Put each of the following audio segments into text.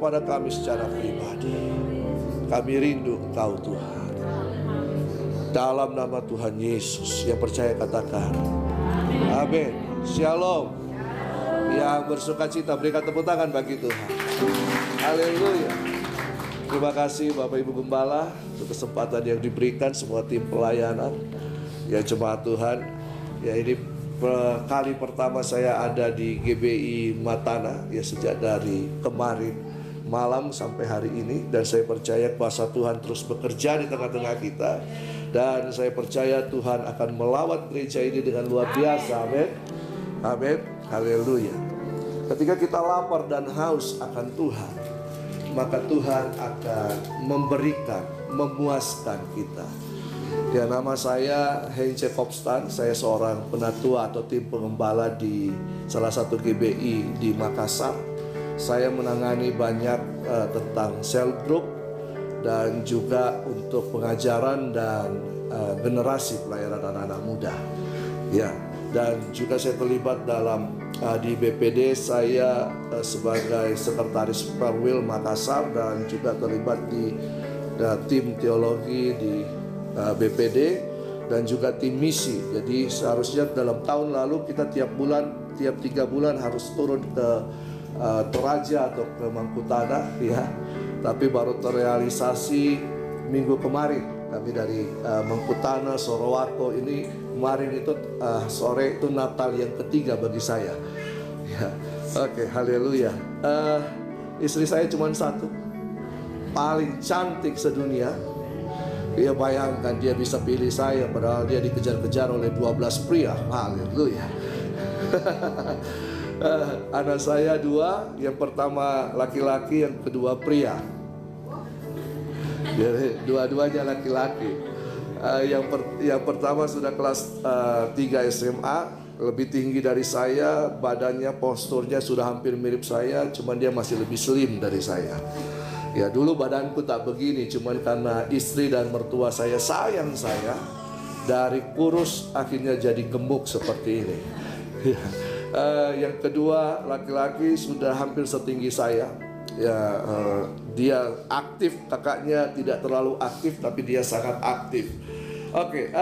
kepada kami secara pribadi. Kami rindu Engkau Tuhan. Dalam nama Tuhan Yesus, yang percaya katakan amin. Shalom. Yang bersuka cita berikan tepuk tangan bagi Tuhan. Haleluya. Terima kasih Bapak Ibu Gembala untuk kesempatan yang diberikan, semua tim pelayanan, ya jemaat Tuhan. Ya, ini kali pertama saya ada di GBI Matana, ya sejak dari kemarin malam sampai hari ini. Dan saya percaya kuasa Tuhan terus bekerja di tengah-tengah kita. Dan saya percaya Tuhan akan melawat gereja ini dengan luar biasa. Amin. Amin. Haleluya. Ketika kita lapar dan haus akan Tuhan, maka Tuhan akan memberikan, memuaskan kita. Ya, nama saya Heinze Kopstan. Saya seorang penatua atau tim pengembala di salah satu GBI di Makassar. Saya menangani banyak tentang cell group dan juga untuk pengajaran dan generasi pelayanan anak-anak muda. Ya, dan juga saya terlibat dalam di BPD. Saya sebagai sekretaris Perwil Makassar dan juga terlibat di tim teologi di BPD dan juga tim misi. Jadi seharusnya dalam tahun lalu kita tiap 3 bulan harus turun ke Toraja atau ke Mangkutana, ya. Tapi baru terrealisasi minggu kemarin. Kami dari Mangkutana, Sorowako ini kemarin itu sore itu Natal yang ketiga bagi saya. Ya, oke, haleluya. Istri saya cuma satu, paling cantik sedunia. Ya, bayangkan dia bisa pilih saya, padahal dia dikejar-kejar oleh 12 pria. Haleluya. Anak saya 2, yang pertama laki-laki, yang kedua pria. Dua-duanya laki-laki. Yang pertama sudah kelas 3 SMA, lebih tinggi dari saya, badannya, posturnya sudah hampir mirip saya, cuman dia masih lebih slim dari saya. Ya, dulu badanku tak begini, cuman karena istri dan mertua saya sayang saya, dari kurus akhirnya jadi gemuk seperti ini. Yang kedua laki-laki sudah hampir setinggi saya. Ya, dia aktif, kakaknya tidak terlalu aktif, tapi dia sangat aktif. Oke,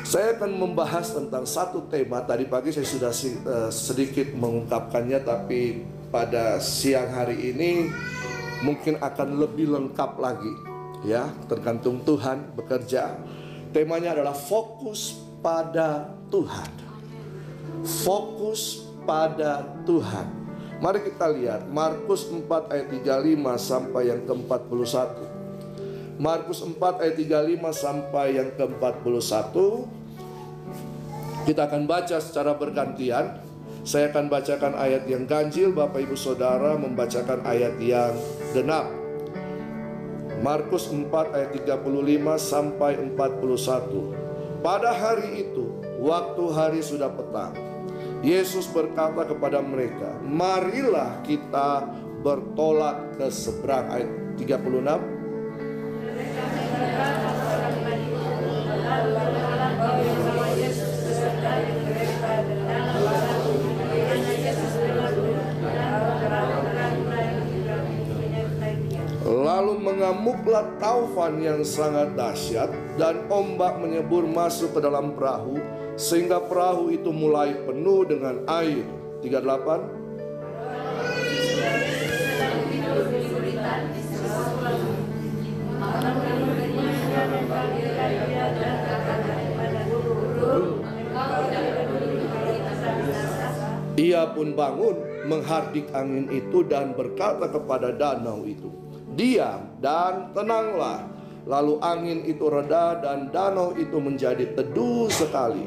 saya akan membahas tentang satu tema. Tadi pagi saya sudah sedikit mengungkapkannya, tapi pada siang hari ini mungkin akan lebih lengkap lagi. Ya, tergantung Tuhan bekerja. Temanya adalah fokus pada Tuhan. Fokus pada Tuhan. Mari kita lihat Markus 4 ayat 35 sampai yang ke-41. Markus 4 ayat 35 sampai yang ke-41. Kita akan baca secara bergantian. Saya akan bacakan ayat yang ganjil, Bapak Ibu Saudara membacakan ayat yang genap. Markus 4 ayat 35 sampai 41. Pada hari itu, waktu hari sudah petang, Yesus berkata kepada mereka, marilah kita bertolak ke seberang. Ayat 36. Lalu mengamuklah taufan yang sangat dahsyat, dan ombak menyebur masuk ke dalam perahu, sehingga perahu itu mulai penuh dengan air. 38. Ia pun bangun menghardik angin itu dan berkata kepada danau itu, diam dan tenanglah. Lalu angin itu reda dan danau itu menjadi teduh sekali.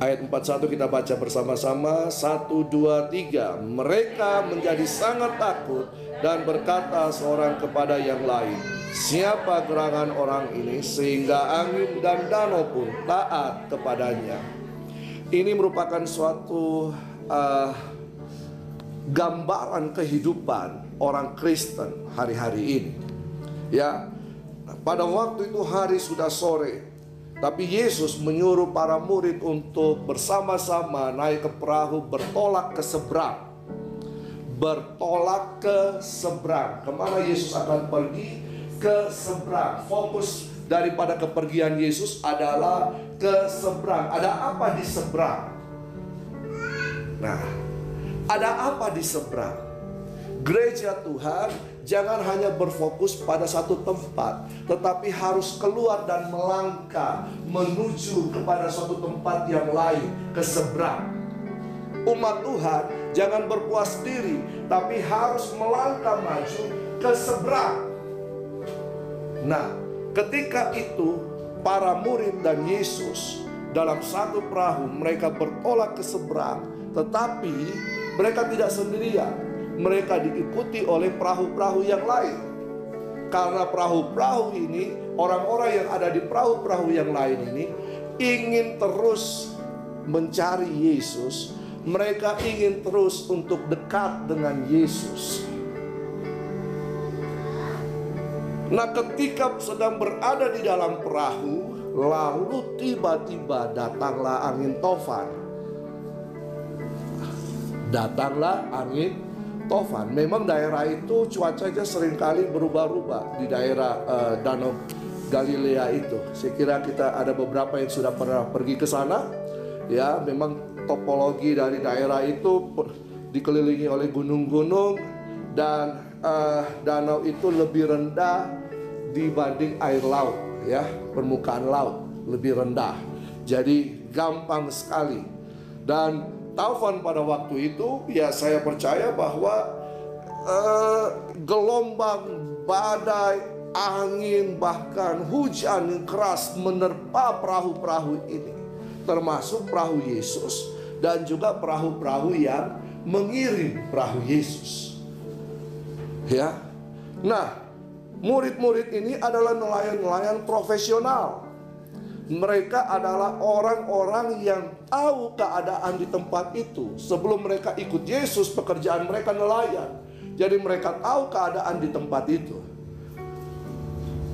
Ayat 41 kita baca bersama-sama. 1, 2, 3. Mereka menjadi sangat takut dan berkata seorang kepada yang lain, siapa gerangan orang ini sehingga angin dan danau pun taat kepadanya. Ini merupakan suatu gambaran kehidupan orang Kristen hari-hari ini. Ya, pada waktu itu hari sudah sore, Tapi Yesus menyuruh para murid untuk bersama-sama naik ke perahu, bertolak ke seberang. Bertolak ke seberang. Kemana Yesus akan pergi? Ke seberang. Fokus daripada kepergian Yesus adalah ke seberang. Ada apa di seberang? Nah, ada apa di seberang? Gereja Tuhan jangan hanya berfokus pada satu tempat, tetapi harus keluar dan melangkah menuju kepada suatu tempat yang lain, ke seberang. Umat Tuhan jangan berpuas diri, tapi harus melangkah maju ke seberang. Nah, ketika itu para murid dan Yesus dalam satu perahu, mereka bertolak ke seberang. Tetapi mereka tidak sendirian, mereka diikuti oleh perahu-perahu yang lain. Karena perahu-perahu ini, orang-orang yang ada di perahu-perahu yang lain ini ingin terus mencari Yesus. Mereka ingin terus untuk dekat dengan Yesus. Nah, ketika sedang berada di dalam perahu, lalu tiba-tiba datanglah angin tofan. Datanglah angin tofan. Memang daerah itu cuacanya seringkali berubah-ubah. Di daerah Danau Galilea itu, saya kira kita ada beberapa yang sudah pernah pergi ke sana. Ya, memang topologi dari daerah itu dikelilingi oleh gunung-gunung, dan danau itu lebih rendah dibanding air laut, ya, permukaan laut lebih rendah. Jadi gampang sekali. Dan taufan pada waktu itu, ya saya percaya bahwa gelombang, badai, angin, bahkan hujan yang keras menerpa perahu-perahu ini, termasuk perahu Yesus dan juga perahu-perahu yang mengiring perahu Yesus. Ya. Nah, murid-murid ini adalah nelayan-nelayan profesional. Mereka adalah orang-orang yang tahu keadaan di tempat itu. Sebelum mereka ikut Yesus, pekerjaan mereka nelayan. Jadi mereka tahu keadaan di tempat itu.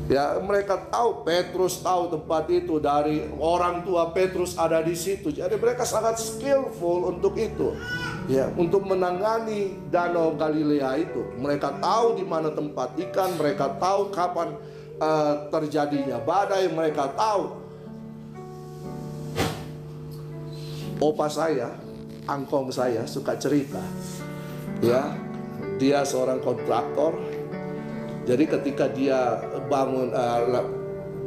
Ya, mereka tahu, Petrus tahu tempat itu, dari orang tua Petrus ada di situ. Jadi mereka sangat skillful untuk itu. Ya, untuk menangani Danau Galilea itu. Mereka tahu di mana tempat ikan, mereka tahu kapan terjadinya badai, mereka tahu. Opa saya, angkong saya suka cerita. Ya, dia seorang kontraktor. Jadi ketika dia bangun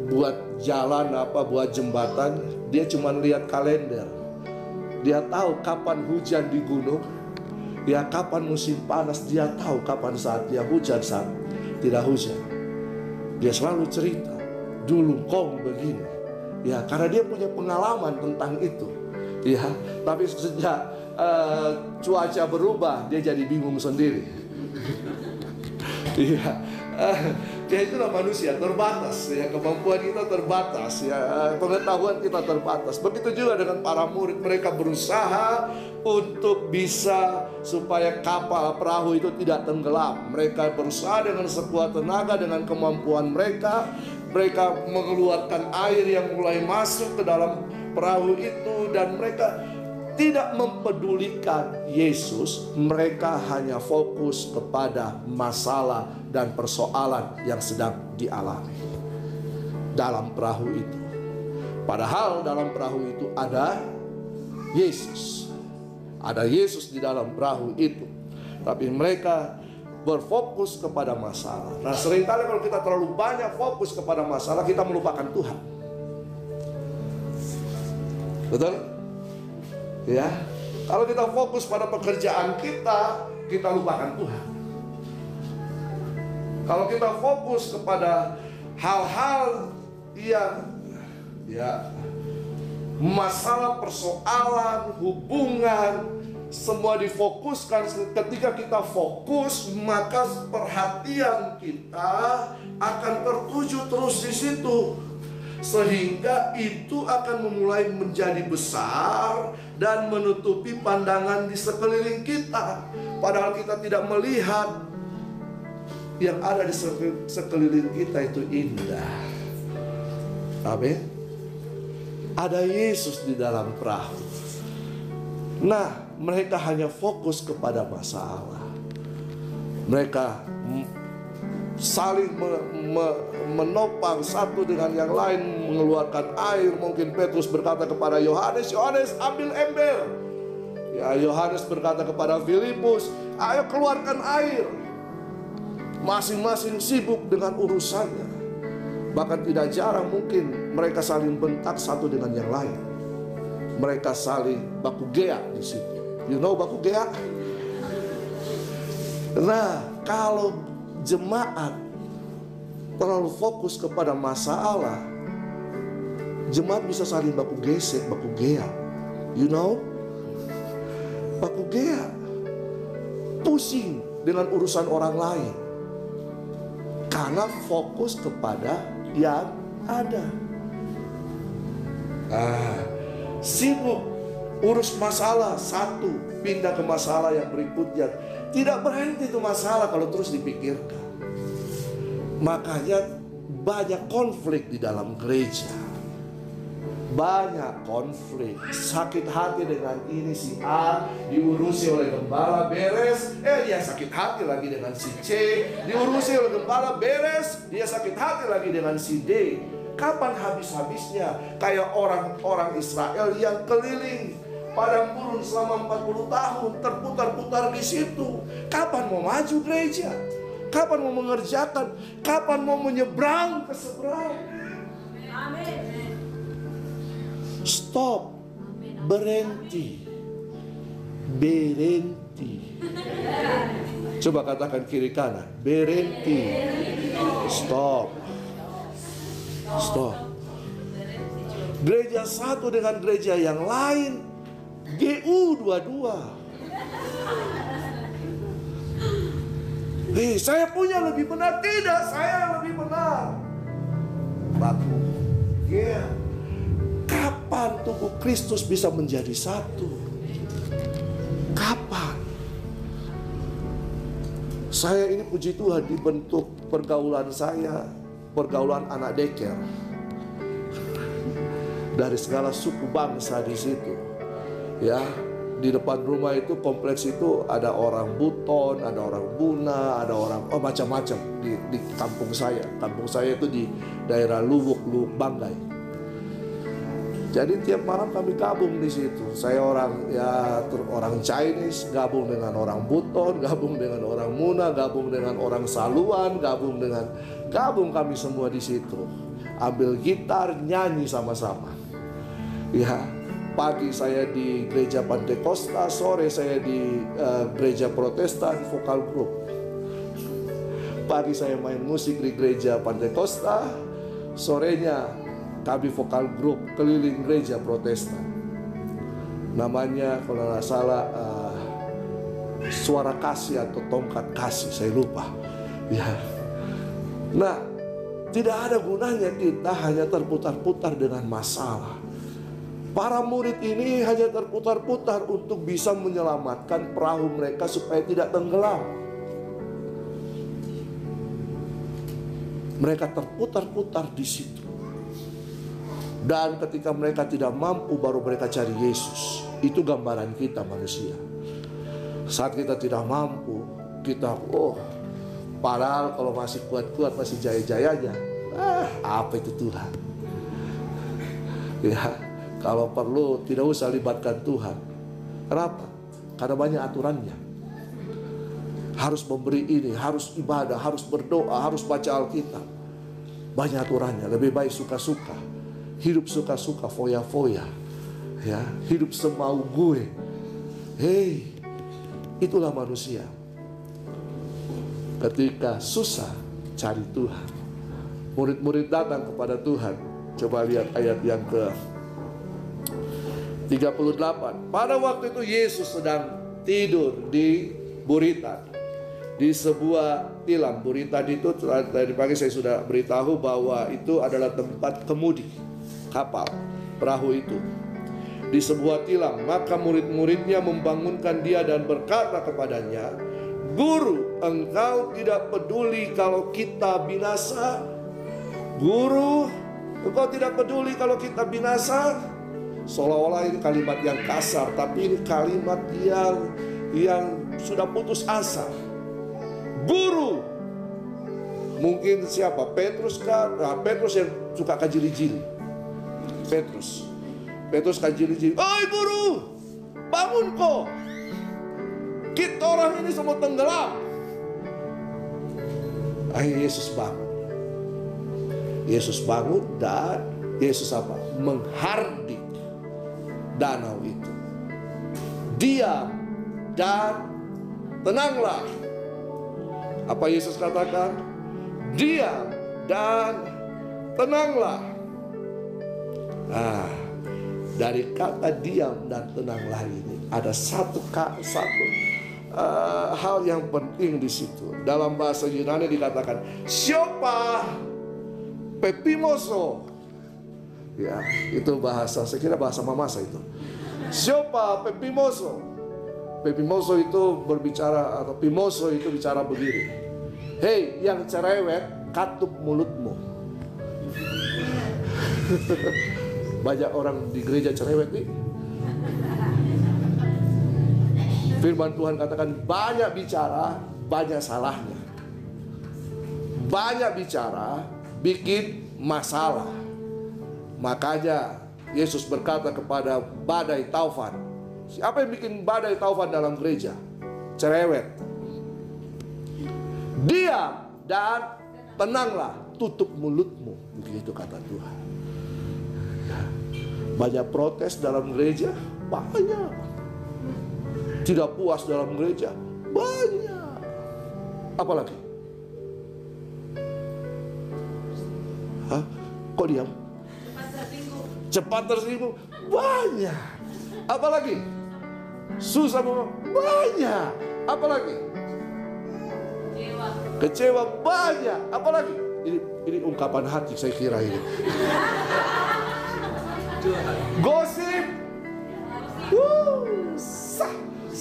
buat jalan buat jembatan, dia cuma lihat kalender. Dia tahu kapan hujan di gunung, ya kapan musim panas, dia tahu kapan saatnya hujan, saat tidak hujan. Dia selalu cerita, dulu kong begini. Ya, karena dia punya pengalaman tentang itu. Ya, tapi sejak cuaca berubah, dia jadi bingung sendiri. Iya. Dia itulah manusia, terbatas ya, kemampuan kita terbatas ya, pengetahuan kita terbatas. Begitu juga dengan para murid, mereka berusaha untuk bisa supaya kapal perahu itu tidak tenggelam. Mereka berusaha dengan sekuat tenaga, dengan kemampuan mereka. Mereka mengeluarkan air yang mulai masuk ke dalam perahu itu, dan mereka tidak mempedulikan Yesus. Mereka hanya fokus kepada masalah dan persoalan yang sedang dialami dalam perahu itu. Padahal dalam perahu itu ada Yesus. Ada Yesus di dalam perahu itu. Tapi mereka berfokus kepada masalah. Nah, seringkali kalau kita terlalu banyak fokus kepada masalah, kita melupakan Tuhan. Betul? Ya, kalau kita fokus pada pekerjaan kita, kita lupakan Tuhan. Kalau kita fokus kepada hal-hal yang masalah, persoalan, hubungan, semua difokuskan. Ketika kita fokus, maka perhatian kita akan tertuju terus di situ. Sehingga itu akan memulai menjadi besar dan menutupi pandangan di sekeliling kita. Padahal kita tidak melihat yang ada di sekeliling kita itu indah. Amin. Ada Yesus di dalam perahu. Nah, mereka hanya fokus kepada masalah. Mereka saling menopang satu dengan yang lain, mengeluarkan air. Mungkin Petrus berkata kepada Yohanes, "Yohanes, ambil ember." Ya, Yohanes berkata kepada Filipus, "Ayo keluarkan air." Masing-masing sibuk dengan urusannya. Bahkan tidak jarang mungkin mereka saling bentak satu dengan yang lain. Mereka saling baku gea di situ. You know baku gea? Nah, kalau jemaat terlalu fokus kepada masalah, jemaat bisa saling baku gesek, baku gea. You know? Baku gea. Pusing dengan urusan orang lain. Karena fokus kepada yang ada. Sibuk urus masalah satu, pindah ke masalah yang berikutnya. Tidak berhenti itu masalah kalau terus dipikirkan. Makanya banyak konflik di dalam gereja. Banyak konflik. Sakit hati dengan ini si A, diurusi oleh gembala beres, dia sakit hati lagi dengan si C, diurusi oleh gembala beres, dia sakit hati lagi dengan si D. Kapan habis-habisnya? Kayak orang-orang Israel yang keliling padang gurun selama 40 tahun, terputar-putar di situ. Kapan mau maju gereja? Kapan mau mengerjakan? Kapan mau menyeberang ke seberang? Amin. Stop. Berhenti. Berhenti. Coba katakan kiri kanan. Berhenti. Stop. Stop. Gereja satu dengan gereja yang lain, GU dua-dua. Saya punya lebih benar. Tidak, saya lebih benar. Baku. Yeah. Kapan tubuh Kristus bisa menjadi satu? Kapan? Saya ini puji Tuhan dibentuk pergaulan saya, pergaulan anak deker. Dari segala suku bangsa di situ. Ya, di depan rumah itu, kompleks itu ada orang Buton, ada orang Buna, ada orang macam-macam di kampung saya. Kampung saya itu di daerah Luwuk Banggai. Jadi tiap malam kami gabung di situ. Saya orang Chinese, gabung dengan orang Buton, gabung dengan orang Muna, gabung dengan orang Saluan, gabung kami semua di situ. Ambil gitar, nyanyi sama-sama. Ya, pagi saya di gereja Pantekosta, sore saya di gereja Protestan vokal group. Pagi saya main musik di gereja Pantekosta, sorenya kami vokal grup keliling gereja Protestan. Namanya kalau nggak salah Suara Kasih atau Tongkat Kasih, saya lupa. Ya. Nah, tidak ada gunanya kita hanya terputar-putar dengan masalah. Para murid ini hanya terputar-putar untuk bisa menyelamatkan perahu mereka supaya tidak tenggelam. Mereka terputar-putar di situ. Dan ketika mereka tidak mampu, baru mereka cari Yesus. Itu gambaran kita manusia. Saat kita tidak mampu, kita padahal kalau masih kuat-kuat, masih jaya-jayanya, apa itu Tuhan? Ya, kalau perlu tidak usah libatkan Tuhan. Kenapa? Karena banyak aturannya. Harus memberi ini, harus ibadah, harus berdoa, harus baca Alkitab. Banyak aturannya. Lebih baik suka-suka. Hidup suka-suka, foya-foya. Ya, hidup semau gue. Hei, itulah manusia. Ketika susah, cari Tuhan. Murid-murid datang kepada Tuhan. Coba lihat ayat yang ke 38. Pada waktu itu Yesus sedang tidur di Buritan, di sebuah tilam. Buritan itu tadi pagi saya sudah beritahu bahwa itu adalah tempat kemudi kapal, perahu itu, di sebuah tilam. Maka murid-muridnya membangunkan dia dan berkata kepadanya, "Guru, engkau tidak peduli kalau kita binasa?" Guru, Engkau tidak peduli kalau kita binasa. Seolah-olah ini kalimat yang kasar, tapi ini kalimat yang sudah putus asa. Guru, mungkin siapa? Petrus kan? Nah, Petrus yang suka kajili-jili. Petrus kajili-jili. Oi guru, bangun kok. Kita orang ini semua tenggelam. Akhirnya Yesus bangun dan Yesus apa? Menghardik danau itu. Diam dan tenanglah. Apa Yesus katakan? Diam dan tenanglah. Nah, dari kata diam dan tenanglah ini ada satu hal yang penting di situ. Dalam bahasa Yunani dikatakan siopa pepimoso. Ya, itu bahasa, saya kira bahasa mamasa itu. Siopa pepimoso. Pepimoso itu berbicara, atau pimoso itu bicara begini. Hei, yang cerewet, katup mulutmu. Banyak orang di gereja cerewet nih. Firman Tuhan katakan banyak bicara, banyak salahnya. Banyak bicara, bikin masalah. Makanya Yesus berkata kepada badai taufan. Siapa yang bikin badai taufan dalam gereja? Cerewet. Diam dan tenanglah, tutup mulutmu. Begitu kata Tuhan. Banyak protes dalam gereja, banyak. Tidak puas dalam gereja, banyak. Apalagi? Hah? Kok diam? Cepat tersinggung, banyak. Apalagi? Susah ngomong, banyak. Apalagi? Kecewa, banyak. Apalagi? Ini ungkapan hati saya kira ini. Gosip.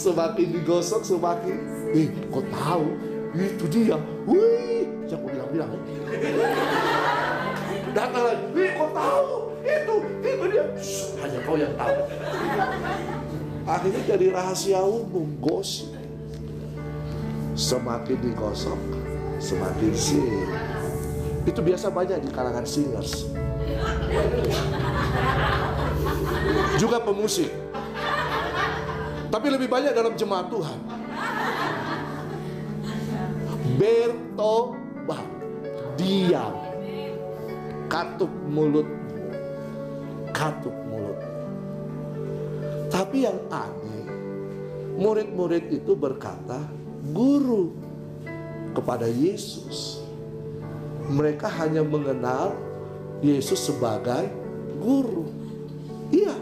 Semakin digosok semakin, kok tahu? Itu dia. Wih, jangan bilang-bilang. Datang lagi, kok tahu? Itu dia. Hanya kau yang tahu. Akhirnya jadi rahasia umum, gosip. Semakin digosok, semakin sih. Itu biasa banyak di kalangan singers. Juga pemusik. Tapi lebih banyak dalam jemaat Tuhan. Bertobat, diam, katup mulut. Tapi yang aneh, murid-murid itu berkata, guru, kepada Yesus. Mereka hanya mengenal Yesus sebagai guru. Iya,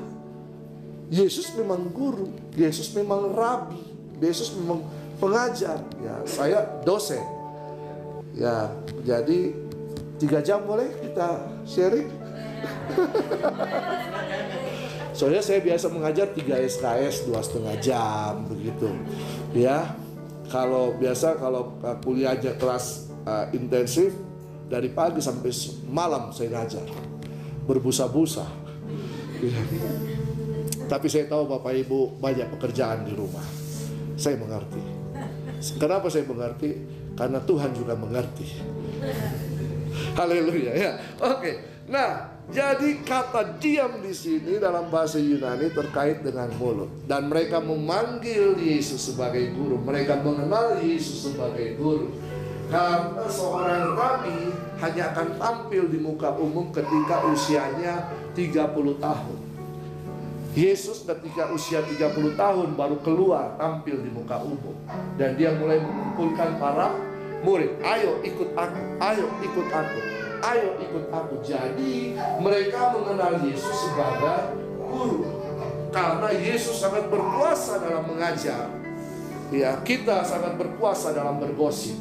Yesus memang guru, Yesus memang rabi, Yesus memang pengajar. Ya, saya dosen. Ya, jadi 3 jam boleh kita sharing? Soalnya saya biasa mengajar 3 SKS 2,5 jam begitu. Ya, kalau kuliahnya kelas intensif dari pagi sampai malam saya ngajar, berbusa-busa. Ya. Tapi saya tahu Bapak Ibu banyak pekerjaan di rumah. Saya mengerti. Kenapa saya mengerti? Karena Tuhan juga mengerti. Haleluya ya. Oke. Nah, jadi kata diam di sini dalam bahasa Yunani terkait dengan mulut. Dan mereka memanggil Yesus sebagai guru. Mereka mengenal Yesus sebagai guru. Karena seorang rabi hanya akan tampil di muka umum ketika usianya 30 tahun. Yesus ketika usia 30 tahun baru keluar tampil di muka umum. Dan dia mulai mengumpulkan para murid. Ayo ikut aku, ayo ikut aku, ayo ikut aku. Jadi mereka mengenal Yesus sebagai guru. Karena Yesus sangat berkuasa dalam mengajar. Ya, kita sangat berkuasa dalam bergosip.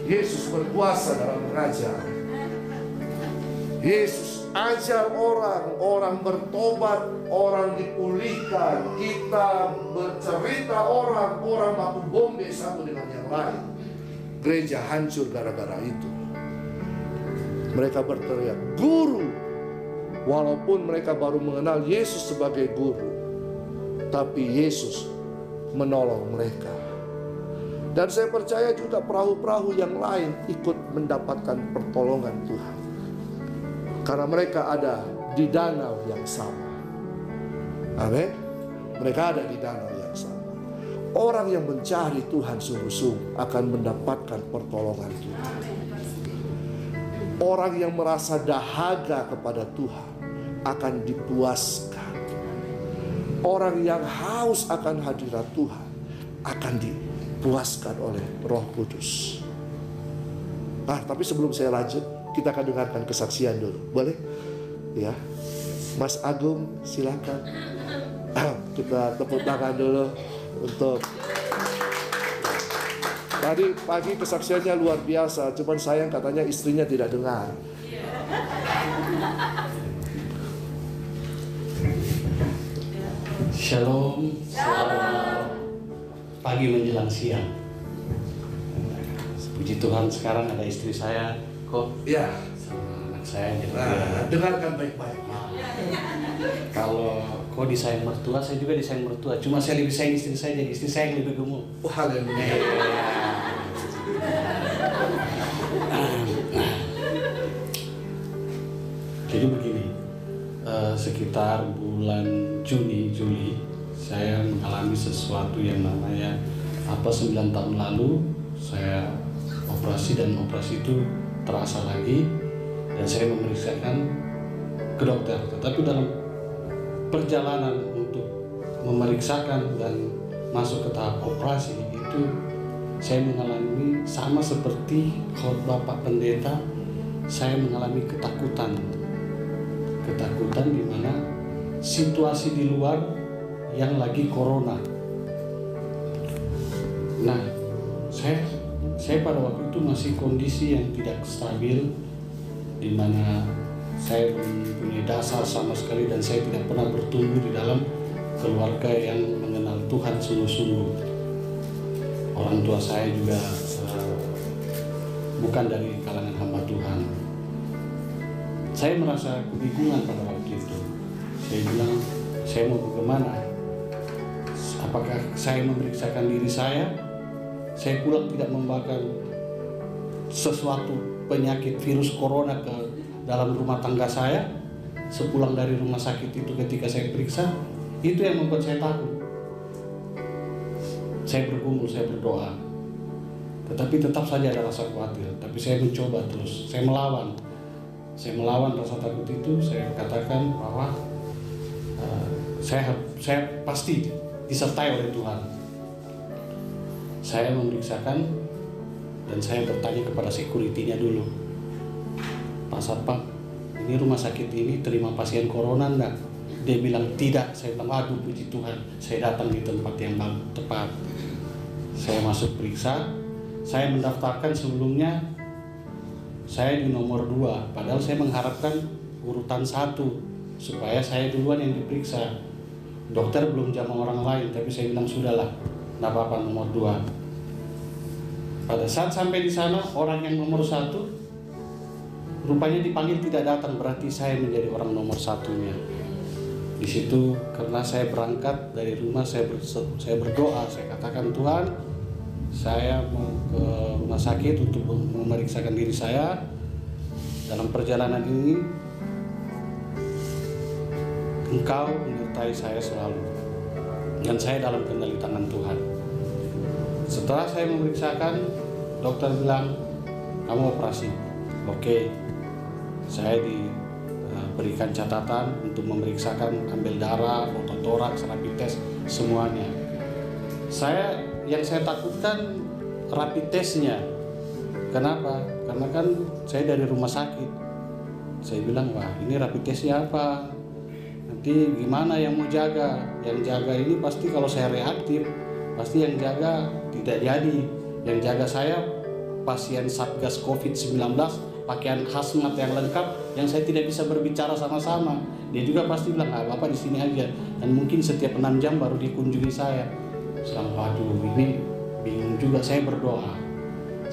Yesus berkuasa dalam mengajar. Yesus ajar orang bertobat, orang dipulihkan. Kita bercerita orang baku bombe satu dengan yang lain. Gereja hancur gara-gara itu. Mereka berteriak, "Guru!" Walaupun mereka baru mengenal Yesus sebagai guru, tapi Yesus menolong mereka. Dan saya percaya juga perahu-perahu yang lain ikut mendapatkan pertolongan Tuhan, karena mereka ada di danau yang sama. Amin. Mereka ada di danau yang sama. Orang yang mencari Tuhan sungguh-sungguh akan mendapatkan pertolongan Tuhan. Orang yang merasa dahaga kepada Tuhan akan dipuaskan. Orang yang haus akan hadirat Tuhan akan dipuaskan oleh Roh Kudus. Tapi sebelum saya lanjut, kita akan dengarkan kesaksian dulu. Boleh? Ya. Mas Agung, silakan. Kita tepuk tangan dulu untuk tadi pagi kesaksiannya luar biasa. Cuman sayang katanya istrinya tidak dengar. Shalom, selamat pagi menjelang siang. Puji Tuhan, sekarang ada istri saya kok. Ya. Sama anak saya. Jadi dengarkan baik-baik. Kalau kok disayang mertua, saya juga disayang mertua. Cuma saya lebih sayang istri saya, jadi istri saya yang lebih gemuk. Haleluya. Jadi begini, sekitar bulan Juli saya mengalami sesuatu yang namanya 9 tahun lalu saya operasi, dan operasi itu terasa lagi dan saya memeriksakan ke dokter. Tetapi dalam perjalanan untuk memeriksakan dan masuk ke tahap operasi itu, saya mengalami sama seperti khotbah Pak Pendeta. Saya mengalami ketakutan di mana situasi di luar yang lagi corona. Nah, saya pada waktu itu masih kondisi yang tidak stabil, di mana saya mempunyai dasar sama sekali dan saya tidak pernah bertumbuh di dalam keluarga yang mengenal Tuhan sungguh-sungguh. Orang tua saya juga bukan dari kalangan hamba Tuhan. Saya merasa kebingungan pada waktu itu. Saya bilang, saya mau bagaimana? Apakah saya memeriksakan diri saya pulang tidak membawakan sesuatu penyakit virus corona ke dalam rumah tangga saya? Sepulang dari rumah sakit itu ketika saya periksa, itu yang membuat saya takut. Saya bergumul, saya berdoa, tetapi tetap saja ada rasa khawatir. Tapi saya mencoba terus, saya melawan rasa takut itu. Saya katakan bahwa saya pasti disertai oleh Tuhan. Saya memeriksakan dan saya bertanya kepada security-nya dulu, "Pak Satpam, ini rumah sakit ini terima pasien corona enggak?" Dia bilang tidak. Saya bilang, "Aduh, puji Tuhan, saya datang di tempat yang tepat." Saya masuk periksa. Saya mendaftarkan sebelumnya saya di nomor 2, padahal saya mengharapkan urutan 1 supaya saya duluan yang diperiksa. Dokter belum jamah orang lain, tapi saya bilang sudahlah, enggak apa-apa nomor 2. Pada saat sampai di sana, orang yang nomor 1 rupanya dipanggil tidak datang, berarti saya menjadi orang nomor 1-nya. Di situ karena saya berangkat dari rumah, saya berdoa, saya katakan, "Tuhan, saya mau ke rumah sakit untuk memeriksakan diri saya. Dalam perjalanan ini, Engkau menyertai saya selalu, dan saya dalam kendali tangan Tuhan." Setelah saya memeriksakan, dokter bilang, "Kamu operasi." Oke, saya diberikan catatan untuk memeriksakan, ambil darah, foto toraks, rapid test, semuanya. Yang saya takutkan rapid testnya. Kenapa? Karena kan saya dari rumah sakit. Saya bilang, wah ini rapid testnya apa? Nanti gimana yang mau jaga? Yang jaga ini pasti kalau saya reaktif, pasti yang jaga tidak jadi. Yang jaga saya pasien Satgas COVID-19, pakaian hazmat yang lengkap, yang saya tidak bisa berbicara sama-sama. Dia juga pasti bilang, Bapak di sini aja. Dan mungkin setiap 6 jam baru dikunjungi saya. Waduh, ini bingung juga. Saya berdoa,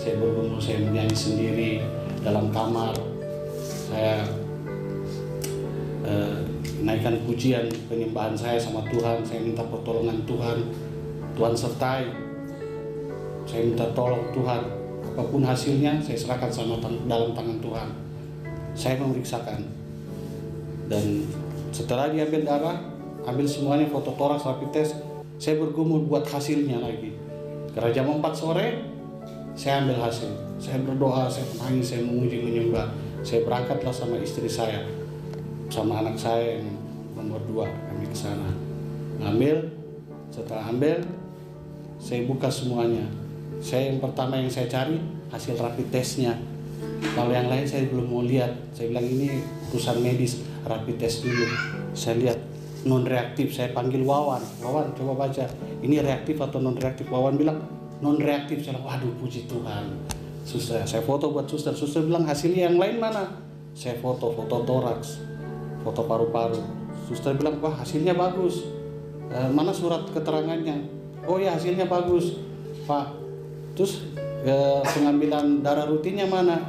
saya bergumul, saya menyanyi sendiri dalam kamar. saya naikkan pujian penyembahan saya sama Tuhan. Saya minta pertolongan Tuhan, Tuhan sertai. Saya minta tolong Tuhan, apapun hasilnya saya serahkan dalam tangan Tuhan. Saya memeriksakan, dan setelah diambil darah, ambil semuanya, foto toraks, rapid test, saya bergumul buat hasilnya lagi. Karena jam 4 sore saya ambil hasil. Saya berdoa, saya menangis, saya memuji, menyembah. Saya berangkatlah sama istri saya, sama anak saya yang nomor 2, kami ke sana. Ngambil, setelah ambil, saya buka semuanya. Saya yang pertama yang saya cari hasil rapid testnya. Kalau yang lain saya belum mau lihat. Saya bilang ini urusan medis, rapid test dulu. Saya lihat non reaktif. Saya panggil Wawan, coba baca ini reaktif atau non reaktif. Wawan bilang non reaktif. Saya bilang waduh, puji Tuhan. Suster, saya foto buat suster. Suster bilang hasilnya yang lain mana? Saya foto toraks, foto paru-paru. Suster bilang wah hasilnya bagus. Mana surat keterangannya? Oh ya hasilnya bagus, Pak. Terus pengambilan darah rutinnya mana?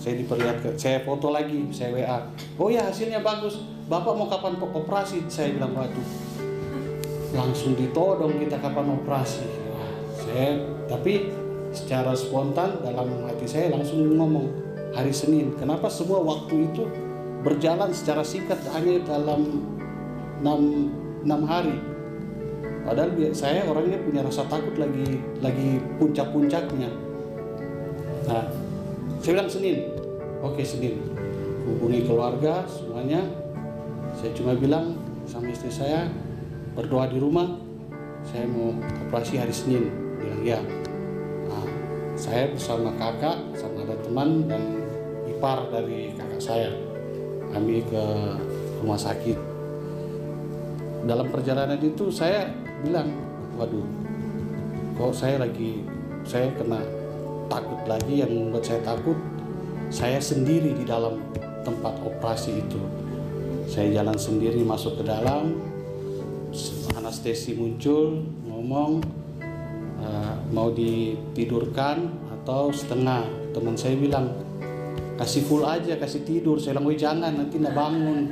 Saya diperlihatkan, saya foto lagi, saya WA. Oh ya hasilnya bagus. Bapak mau kapan operasi? Saya bilang waduh, langsung ditodong kita kapan operasi. Wah, tapi secara spontan dalam hati saya langsung ngomong hari Senin. Kenapa semua waktu itu berjalan secara singkat hanya dalam 6 hari? Padahal saya orangnya punya rasa takut lagi puncak-puncaknya. Nah, saya bilang Senin. Oke, Senin. Hubungi keluarga semuanya. Saya cuma bilang sama istri saya, berdoa di rumah. Saya mau operasi hari Senin. Bilang ya. Nah, saya bersama kakak, sama ada teman dan ipar dari kakak saya. Kami ke rumah sakit. Dalam perjalanan itu saya bilang, waduh, kok saya kena takut lagi. Yang membuat saya takut, saya sendiri di dalam tempat operasi itu. Saya jalan sendiri masuk ke dalam, anestesi muncul, ngomong mau ditidurkan atau setengah. Teman saya bilang kasih full aja, kasih tidur. Saya bilang, jangan, nanti nggak bangun.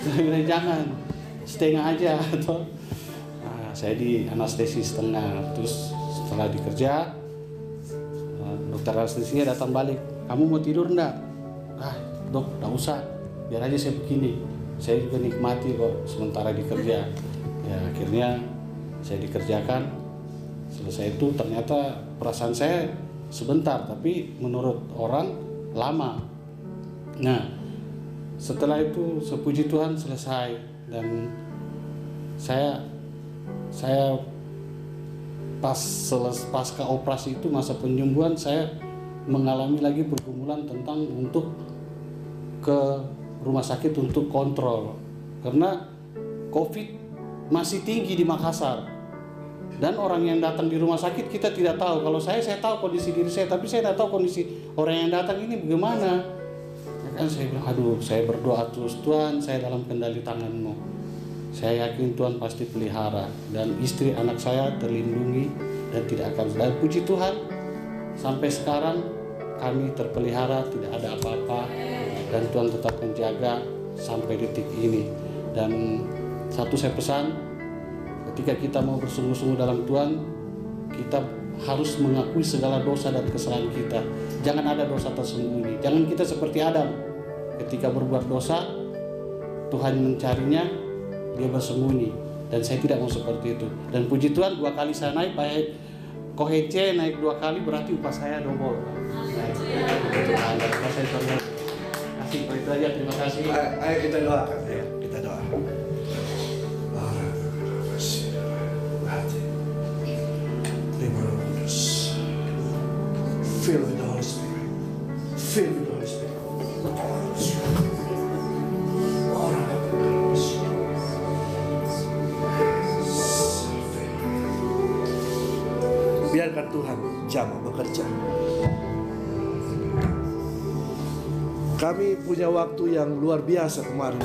Saya bilang jangan, setengah aja atau saya di anestesi setengah. Terus setelah dikerja, dokter anestesi datang balik, kamu mau tidur enggak? Dok, enggak usah, biar aja saya begini. Saya juga nikmati kok sementara dikerja. Ya akhirnya saya dikerjakan. Selesai itu ternyata perasaan saya sebentar, tapi menurut orang lama. Nah, setelah itu sepuji Tuhan selesai, dan saya pasca operasi itu, masa penyembuhan, saya mengalami lagi pergumulan tentang untuk ke rumah sakit untuk kontrol, karena COVID masih tinggi di Makassar. Dan orang yang datang di rumah sakit kita tidak tahu. Kalau saya tahu kondisi diri saya, tapi saya tidak tahu kondisi orang yang datang ini bagaimana. Ya kan, saya bilang, aduh, saya berdoa terus, Tuhan, saya dalam kendali tangan-Mu. Saya yakin Tuhan pasti pelihara, dan istri anak saya terlindungi dan tidak akan. Dan puji Tuhan, sampai sekarang kami terpelihara, tidak ada apa-apa, dan Tuhan tetap menjaga sampai detik ini. Dan satu saya pesan, ketika kita mau bersungguh-sungguh dalam Tuhan, kita harus mengakui segala dosa dan kesalahan kita. Jangan ada dosa tersembunyi. Jangan kita seperti Adam, ketika berbuat dosa, Tuhan mencarinya, dia bersembunyi. Dan saya tidak mau seperti itu. Dan puji Tuhan, 2 kali saya naik, baik kohece naik 2 kali, berarti upah saya double. Terima kasih. Ayo kita doakan ya. Kita doa. Fill with the Holy Spirit. Fill with the Holy Spirit. Biarkan Tuhan jamah bekerja. Kami punya waktu yang luar biasa kemarin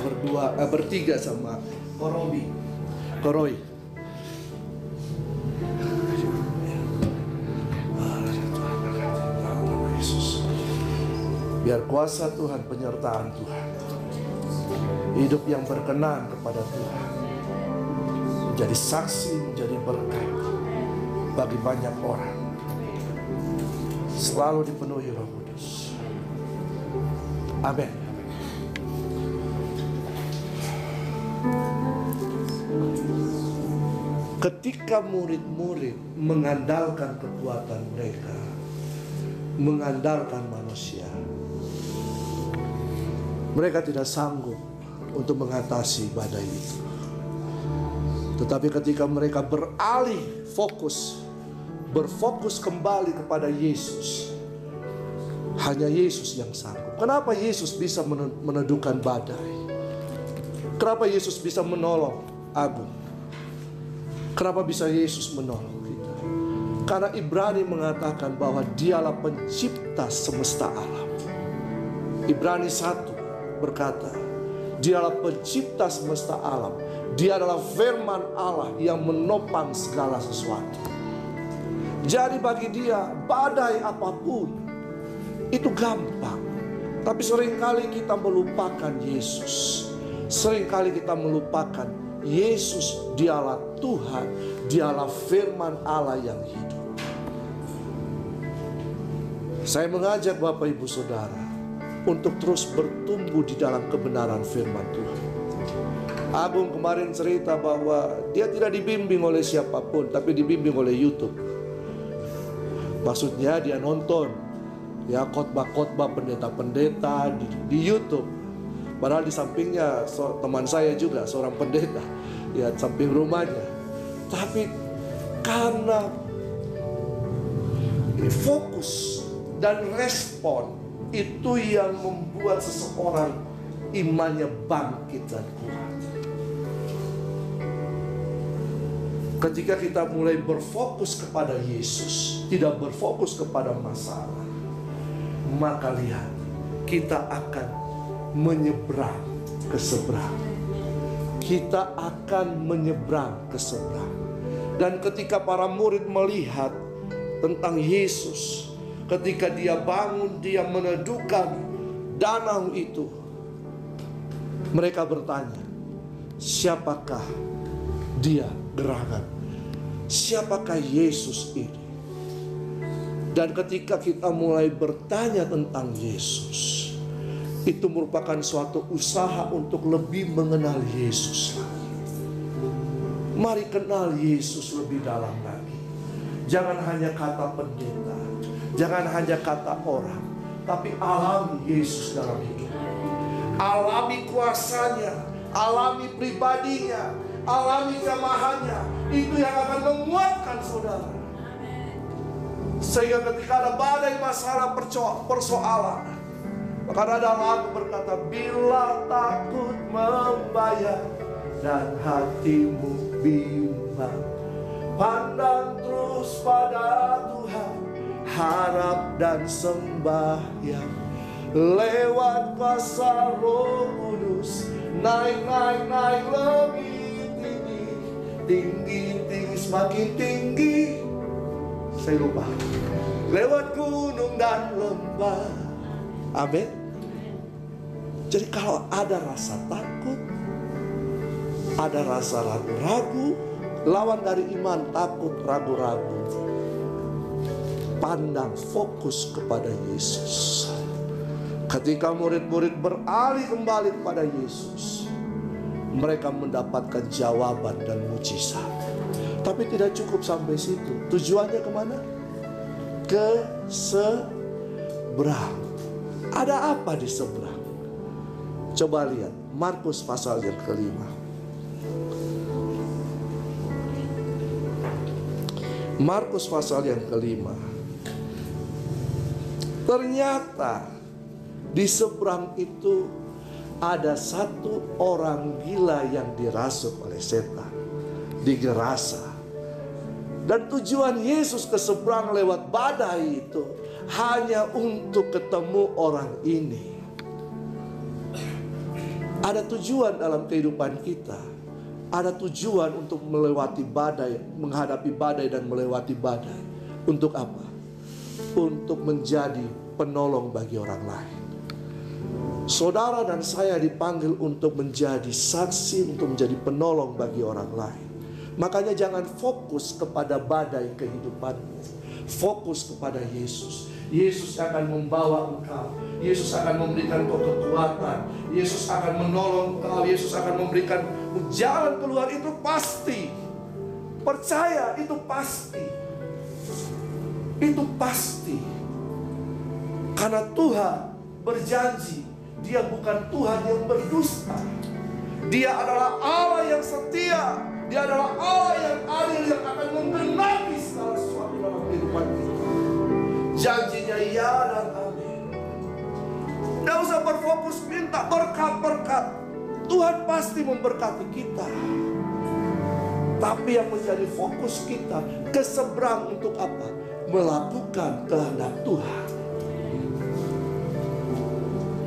bertiga sama Koroi. Biar kuasa Tuhan, penyertaan Tuhan, hidup yang berkenan kepada Tuhan, menjadi saksi, menjadi berkat bagi banyak orang. Selalu dipenuhi Roh Kudus. Amin. Ketika murid-murid mengandalkan kekuatan mereka, mengandalkan manusia, mereka tidak sanggup untuk mengatasi badai itu. Tetapi ketika mereka beralih fokus, berfokus kembali kepada Yesus, hanya Yesus yang sanggup. Kenapa Yesus bisa meneduhkan badai? Kenapa Yesus bisa menolong Agung? Kenapa bisa Yesus menolong kita? Karena Ibrani mengatakan bahwa Dialah pencipta semesta alam. Ibrani 1 berkata, Dialah pencipta semesta alam. Dia adalah firman Allah yang menopang segala sesuatu. Jadi bagi Dia, badai apapun itu gampang. Tapi seringkali kita melupakan Yesus. Seringkali kita melupakan Yesus. Dialah Tuhan, Dialah firman Allah yang hidup. Saya mengajak Bapak Ibu Saudara untuk terus bertumbuh di dalam kebenaran firman Tuhan. Agung kemarin cerita bahwa dia tidak dibimbing oleh siapapun, tapi dibimbing oleh YouTube. Maksudnya dia nonton ya khotbah-khotbah pendeta-pendeta di YouTube. Padahal di sampingnya teman saya juga seorang pendeta, ya samping rumahnya. Tapi karena fokus dan respon itu yang membuat seseorang imannya bangkit dan kuat. Ketika kita mulai berfokus kepada Yesus, tidak berfokus kepada masalah, maka lihat, kita akan menyeberang ke seberang. Kita akan menyeberang ke seberang. Dan ketika para murid melihat tentang Yesus, ketika Dia bangun, Dia meneduhkan danau itu, mereka bertanya, siapakah Dia gerangan? Siapakah Yesus ini? Dan ketika kita mulai bertanya tentang Yesus, itu merupakan suatu usaha untuk lebih mengenal Yesus lagi. Mari kenal Yesus lebih dalam lagi. Jangan hanya kata pendeta, jangan hanya kata orang, tapi alami Yesus dalam hidup. Alami kuasanya, alami pribadinya, alami jamahannya. Itu yang akan menguatkan saudara. Sehingga ketika ada badai masalah persoalan, maka ada lagu berkata, bila takut membayar dan hatimu bimbang, pandang terus pada Tuhan, harap dan sembahyang. Lewat kuasa Roh Kudus, naik lebih tinggi, semakin tinggi. Saya lupa. Lewat gunung dan lembah. Amin. Jadi kalau ada rasa takut, ada rasa ragu-ragu, lawan dari iman takut, ragu-ragu, pandang fokus kepada Yesus. Ketika murid-murid beralih kembali kepada Yesus, mereka mendapatkan jawaban dan mujizat. Tapi tidak cukup sampai situ. Tujuannya kemana? Ke seberang. Ada apa di seberang? Coba lihat Markus pasal yang kelima. Markus pasal yang kelima. Ternyata di seberang itu ada satu orang gila yang dirasuk oleh setan di Gerasa. Dan tujuan Yesus ke seberang lewat badai itu hanya untuk ketemu orang ini. Ada tujuan dalam kehidupan kita. Ada tujuan untuk melewati badai, menghadapi badai dan melewati badai. Untuk apa? Untuk menjadi penolong bagi orang lain. Saudara dan saya dipanggil untuk menjadi saksi, untuk menjadi penolong bagi orang lain. Makanya jangan fokus kepada badai kehidupanmu. Fokus kepada Yesus. Yesus akan membawa engkau. Yesus akan memberikan engkau kekuatan. Yesus akan menolong engkau. Yesus akan memberikan jalan keluar, itu pasti. Percaya, itu pasti. Itu pasti. Karena Tuhan berjanji, Dia bukan Tuhan yang berdusta. Dia adalah Allah yang setia. Dia adalah Allah yang adil, yang akan menggenapi segala sesuatu dalam kehidupan kita. Janjinya ya dan amin. Tidak usah berfokus minta berkat-berkat. Tuhan pasti memberkati kita. Tapi yang menjadi fokus kita, ke seberang untuk apa? Melakukan kehendak Tuhan.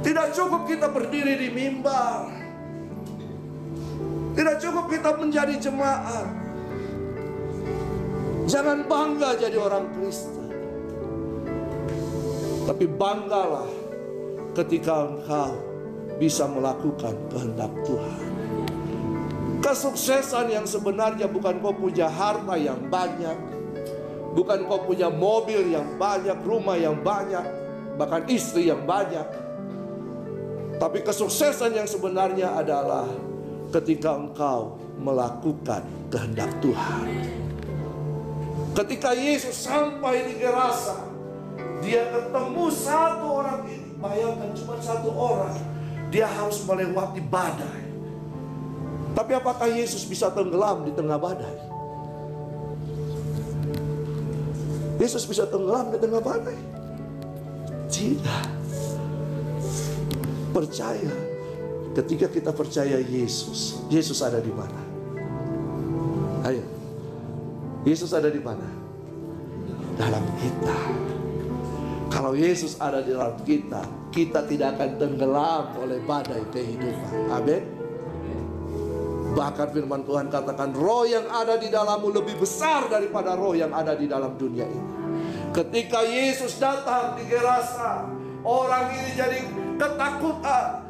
Tidak cukup kita berdiri di mimbar. Tidak cukup kita menjadi jemaat. Jangan bangga jadi orang Kristen. Tapi banggalah ketika engkau bisa melakukan kehendak Tuhan. Kesuksesan yang sebenarnya bukan kau punya harta yang banyak, bukan kau punya mobil yang banyak, rumah yang banyak, bahkan istri yang banyak. Tapi kesuksesan yang sebenarnya adalah ketika engkau melakukan kehendak Tuhan. Ketika Yesus sampai di Gerasa, Dia ketemu satu orang ini. Bayangkan cuma satu orang, dia harus melewati badai. Tapi apakah Yesus bisa tenggelam di tengah badai? Yesus bisa tenggelam di tengah badai? Tidak. Percaya, ketika kita percaya Yesus, Yesus ada di mana? Ayo, Yesus ada di mana? Dalam kita. Kalau Yesus ada di dalam kita, kita tidak akan tenggelam oleh badai kehidupan. Amin. Bahkan firman Tuhan katakan, roh yang ada di dalammu lebih besar daripada roh yang ada di dalam dunia ini. Ketika Yesus datang di Gerasa, orang ini jadi ketakutan,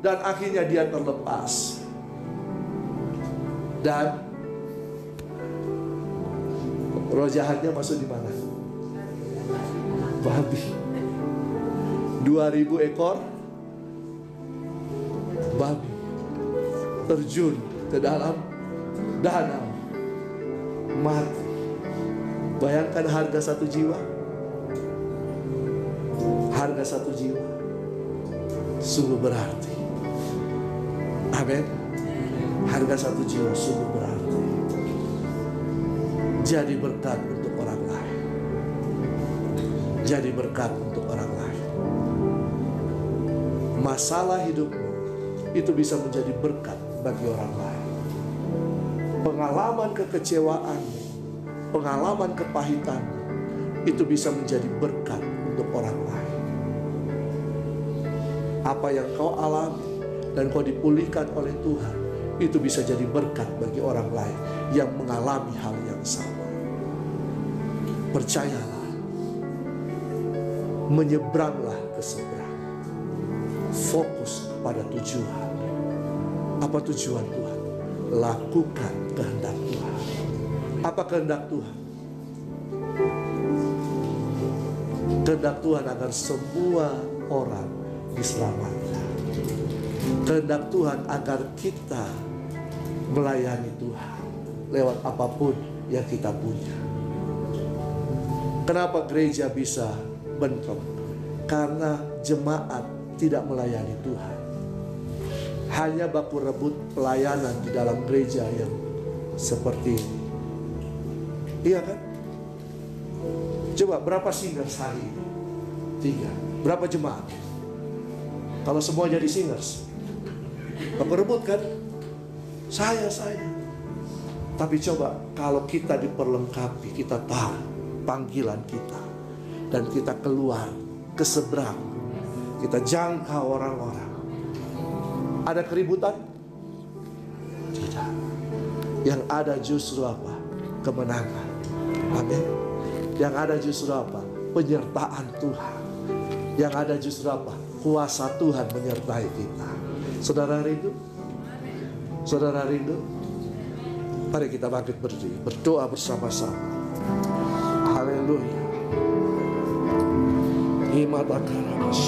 dan akhirnya dia terlepas. Dan roh jahatnya masuk di mana? Babi. 2000 ekor babi terjun ke dalam danau, mati. Bayangkan harga satu jiwa. Harga satu jiwa sungguh berarti. Amin. Harga satu jiwa sungguh berarti. Jadi berkat untuk orang lain. Jadi berkat untuk orang lain. Masalah hidupmu itu bisa menjadi berkat bagi orang lain. Pengalaman kekecewaanmu, pengalaman kepahitanmu, itu bisa menjadi berkat untuk orang lain. Apa yang kau alami dan kau dipulihkan oleh Tuhan, itu bisa jadi berkat bagi orang lain yang mengalami hal yang sama. Percayalah, menyeberanglah ke seberang. Fokus pada tujuan. Apa tujuan Tuhan? Lakukan kehendak Tuhan. Apa kehendak Tuhan? Kehendak Tuhan agar semua orang diselamatkan. Kehendak Tuhan agar kita melayani Tuhan lewat apapun yang kita punya. Kenapa gereja bisa bentrok? Karena jemaat tidak melayani Tuhan. Hanya baku rebut pelayanan di dalam gereja yang seperti ini. Iya kan? Coba berapa singers hari ini? 3. Berapa jemaat? Kalau semua jadi singers, baku rebut kan? Saya. Tapi coba kalau kita diperlengkapi, kita tahu panggilan kita, dan kita keluar ke seberang, kita jangkau orang-orang. Ada keributan? Tidak. Yang ada justru apa? Kemenangan. Amin. Yang ada justru apa? Penyertaan Tuhan. Yang ada justru apa? kuasa Tuhan menyertai kita. Saudara rindu? Saudara rindu? Mari kita bangkit berdiri, berdoa bersama-sama. Haleluya. Imatakaramas.